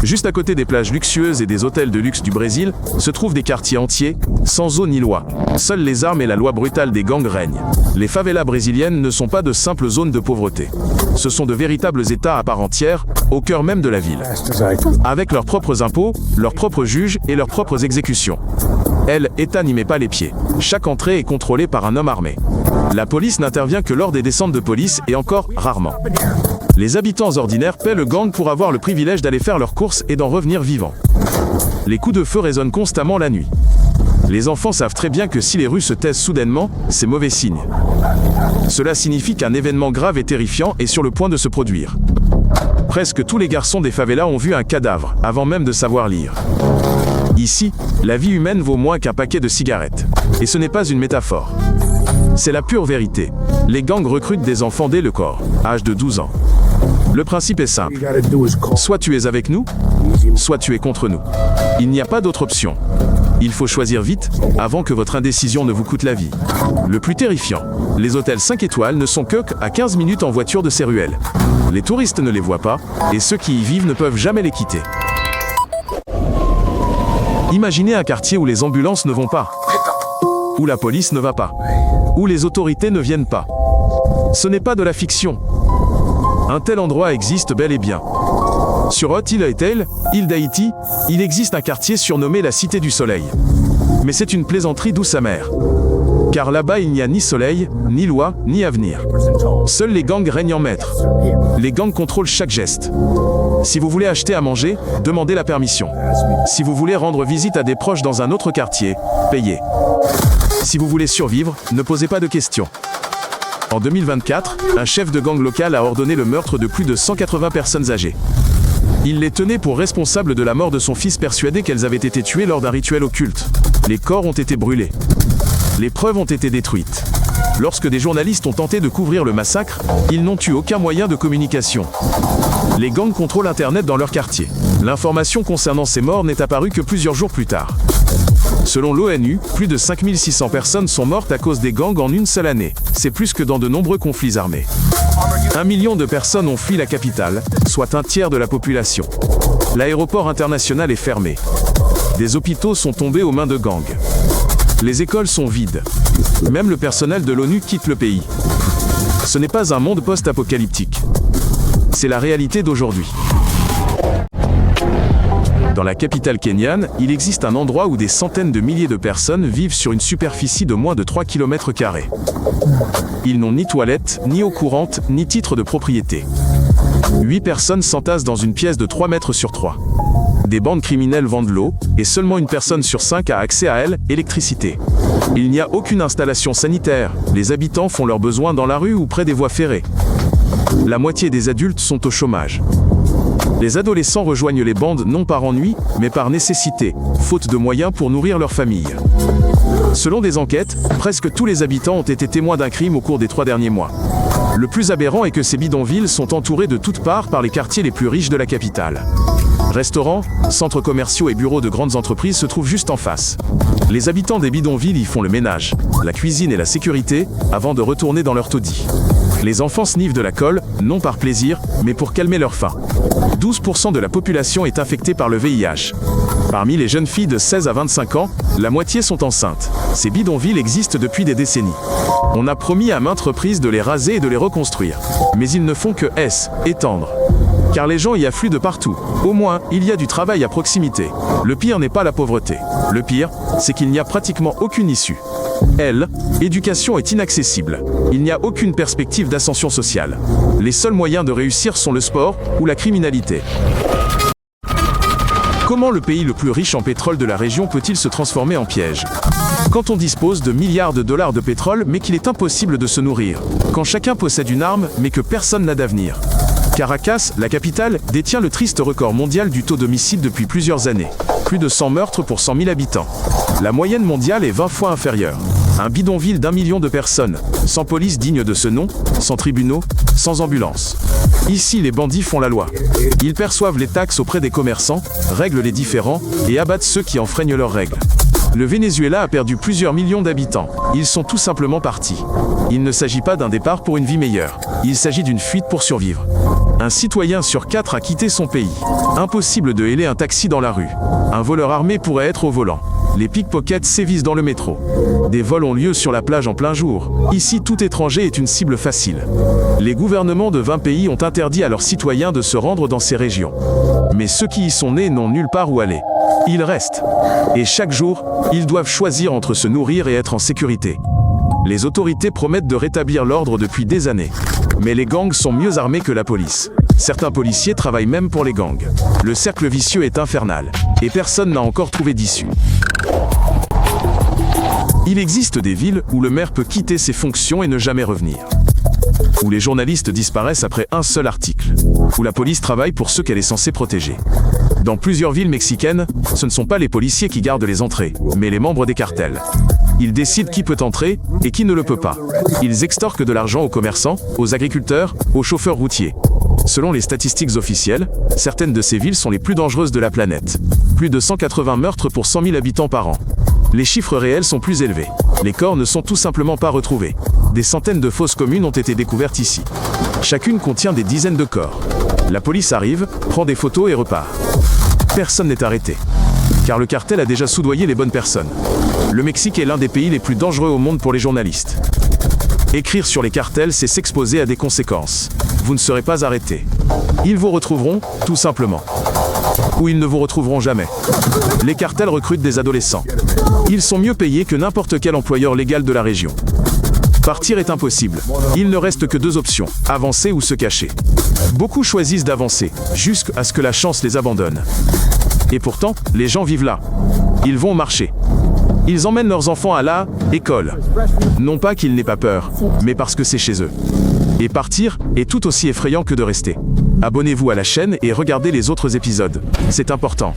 Juste à côté des plages luxueuses et des hôtels de luxe du Brésil, se trouvent des quartiers entiers, sans eau ni loi. Seules les armes et la loi brutale des gangs règnent. Les favelas brésiliennes ne sont pas de simples zones de pauvreté. Ce sont de véritables États à part entière, au cœur même de la ville. Avec leurs propres impôts, leurs propres juges et leurs propres exécutions. L'État n'y met pas les pieds. Chaque entrée est contrôlée par un homme armé. La police n'intervient que lors des descentes de police et encore rarement. Les habitants ordinaires paient le gang pour avoir le privilège d'aller faire leurs courses et d'en revenir vivants. Les coups de feu résonnent constamment la nuit. Les enfants savent très bien que si les rues se taisent soudainement, c'est mauvais signe. Cela signifie qu'un événement grave et terrifiant est sur le point de se produire. Presque tous les garçons des favelas ont vu un cadavre, avant même de savoir lire. Ici, la vie humaine vaut moins qu'un paquet de cigarettes. Et ce n'est pas une métaphore. C'est la pure vérité. Les gangs recrutent des enfants dès le corps, âge de 12 ans. Le principe est simple. Soit tu es avec nous, soit tu es contre nous. Il n'y a pas d'autre option. Il faut choisir vite, avant que votre indécision ne vous coûte la vie. Le plus terrifiant, les hôtels 5 étoiles ne sont que à 15 minutes en voiture de ces ruelles. Les touristes ne les voient pas, et ceux qui y vivent ne peuvent jamais les quitter. Imaginez un quartier où les ambulances ne vont pas, où la police ne va pas, où les autorités ne viennent pas. Ce n'est pas de la fiction. Un tel endroit existe bel et bien. Sur Hot Hill, île d'Haïti, il existe un quartier surnommé la Cité du Soleil. Mais c'est une plaisanterie douce amère. Car là-bas, il n'y a ni soleil, ni loi, ni avenir. Seuls les gangs règnent en maître. Les gangs contrôlent chaque geste. Si vous voulez acheter à manger, demandez la permission. Si vous voulez rendre visite à des proches dans un autre quartier, payez. Si vous voulez survivre, ne posez pas de questions. En 2024, un chef de gang local a ordonné le meurtre de plus de 180 personnes âgées. Il les tenait pour responsables de la mort de son fils, persuadé qu'elles avaient été tuées lors d'un rituel occulte. Les corps ont été brûlés. Les preuves ont été détruites. Lorsque des journalistes ont tenté de couvrir le massacre, ils n'ont eu aucun moyen de communication. Les gangs contrôlent Internet dans leur quartier. L'information concernant ces morts n'est apparue que plusieurs jours plus tard. Selon l'ONU, plus de 5600 personnes sont mortes à cause des gangs en une seule année. C'est plus que dans de nombreux conflits armés. 1 million de personnes ont fui la capitale, soit un tiers de la population. L'aéroport international est fermé. Des hôpitaux sont tombés aux mains de gangs. Les écoles sont vides. Même le personnel de l'ONU quitte le pays. Ce n'est pas un monde post-apocalyptique. C'est la réalité d'aujourd'hui. Dans la capitale kenyane, il existe un endroit où des centaines de milliers de personnes vivent sur une superficie de moins de 3 km². Ils n'ont ni toilette, ni eau courante, ni titre de propriété. 8 personnes s'entassent dans une pièce de 3 mètres sur 3. Des bandes criminelles vendent l'eau, et seulement une personne sur 5 a accès à elle, l'électricité. Il n'y a aucune installation sanitaire, les habitants font leurs besoins dans la rue ou près des voies ferrées. La moitié des adultes sont au chômage. Les adolescents rejoignent les bandes non par ennui, mais par nécessité, faute de moyens pour nourrir leur famille. Selon des enquêtes, presque tous les habitants ont été témoins d'un crime au cours des 3 derniers mois. Le plus aberrant est que ces bidonvilles sont entourés de toutes parts par les quartiers les plus riches de la capitale. Restaurants, centres commerciaux et bureaux de grandes entreprises se trouvent juste en face. Les habitants des bidonvilles y font le ménage, la cuisine et la sécurité, avant de retourner dans leur taudis. Les enfants sniffent de la colle, non par plaisir, mais pour calmer leur faim. 12% de la population est infectée par le VIH. Parmi les jeunes filles de 16 à 25 ans, la moitié sont enceintes. Ces bidonvilles existent depuis des décennies. On a promis à maintes reprises de les raser et de les reconstruire. Mais ils ne font que étendre. Car les gens y affluent de partout. Au moins, il y a du travail à proximité. Le pire n'est pas la pauvreté. Le pire, c'est qu'il n'y a pratiquement aucune issue. L'éducation est inaccessible. Il n'y a aucune perspective d'ascension sociale. Les seuls moyens de réussir sont le sport ou la criminalité. Comment le pays le plus riche en pétrole de la région peut-il se transformer en piège? Quand on dispose de milliards de dollars de pétrole mais qu'il est impossible de se nourrir. Quand chacun possède une arme mais que personne n'a d'avenir. Caracas, la capitale, détient le triste record mondial du taux d'homicide depuis plusieurs années. Plus de 100 meurtres pour 100 000 habitants. La moyenne mondiale est 20 fois inférieure. Un bidonville d'1 million de personnes, sans police digne de ce nom, sans tribunaux, sans ambulance. Ici, les bandits font la loi. Ils perçoivent les taxes auprès des commerçants, règlent les différends et abattent ceux qui enfreignent leurs règles. Le Venezuela a perdu plusieurs millions d'habitants. Ils sont tout simplement partis. Il ne s'agit pas d'un départ pour une vie meilleure. Il s'agit d'une fuite pour survivre. Un citoyen sur 4 a quitté son pays. Impossible de héler un taxi dans la rue. Un voleur armé pourrait être au volant. Les pickpockets sévissent dans le métro. Des vols ont lieu sur la plage en plein jour. Ici, tout étranger est une cible facile. Les gouvernements de 20 pays ont interdit à leurs citoyens de se rendre dans ces régions. Mais ceux qui y sont nés n'ont nulle part où aller. Ils restent. Et chaque jour, ils doivent choisir entre se nourrir et être en sécurité. Les autorités promettent de rétablir l'ordre depuis des années. Mais les gangs sont mieux armés que la police. Certains policiers travaillent même pour les gangs. Le cercle vicieux est infernal. Et personne n'a encore trouvé d'issue. Il existe des villes où le maire peut quitter ses fonctions et ne jamais revenir. Où les journalistes disparaissent après un seul article. Où la police travaille pour ceux qu'elle est censée protéger. Dans plusieurs villes mexicaines, ce ne sont pas les policiers qui gardent les entrées, mais les membres des cartels. Ils décident qui peut entrer et qui ne le peut pas. Ils extorquent de l'argent aux commerçants, aux agriculteurs, aux chauffeurs routiers. Selon les statistiques officielles, certaines de ces villes sont les plus dangereuses de la planète. Plus de 180 meurtres pour 100 000 habitants par an. Les chiffres réels sont plus élevés. Les corps ne sont tout simplement pas retrouvés. Des centaines de fosses communes ont été découvertes ici. Chacune contient des dizaines de corps. La police arrive, prend des photos et repart. Personne n'est arrêté. Car le cartel a déjà soudoyé les bonnes personnes. Le Mexique est l'un des pays les plus dangereux au monde pour les journalistes. Écrire sur les cartels, c'est s'exposer à des conséquences. Vous ne serez pas arrêté. Ils vous retrouveront, tout simplement. Ou ils ne vous retrouveront jamais. Les cartels recrutent des adolescents. Ils sont mieux payés que n'importe quel employeur légal de la région. Partir est impossible. Il ne reste que 2 options, avancer ou se cacher. Beaucoup choisissent d'avancer, jusqu'à ce que la chance les abandonne. Et pourtant, les gens vivent là. Ils vont marcher. Ils emmènent leurs enfants à la école. Non pas qu'ils n'aient pas peur, mais parce que c'est chez eux. Et partir est tout aussi effrayant que de rester. Abonnez-vous à la chaîne et regardez les autres épisodes. C'est important.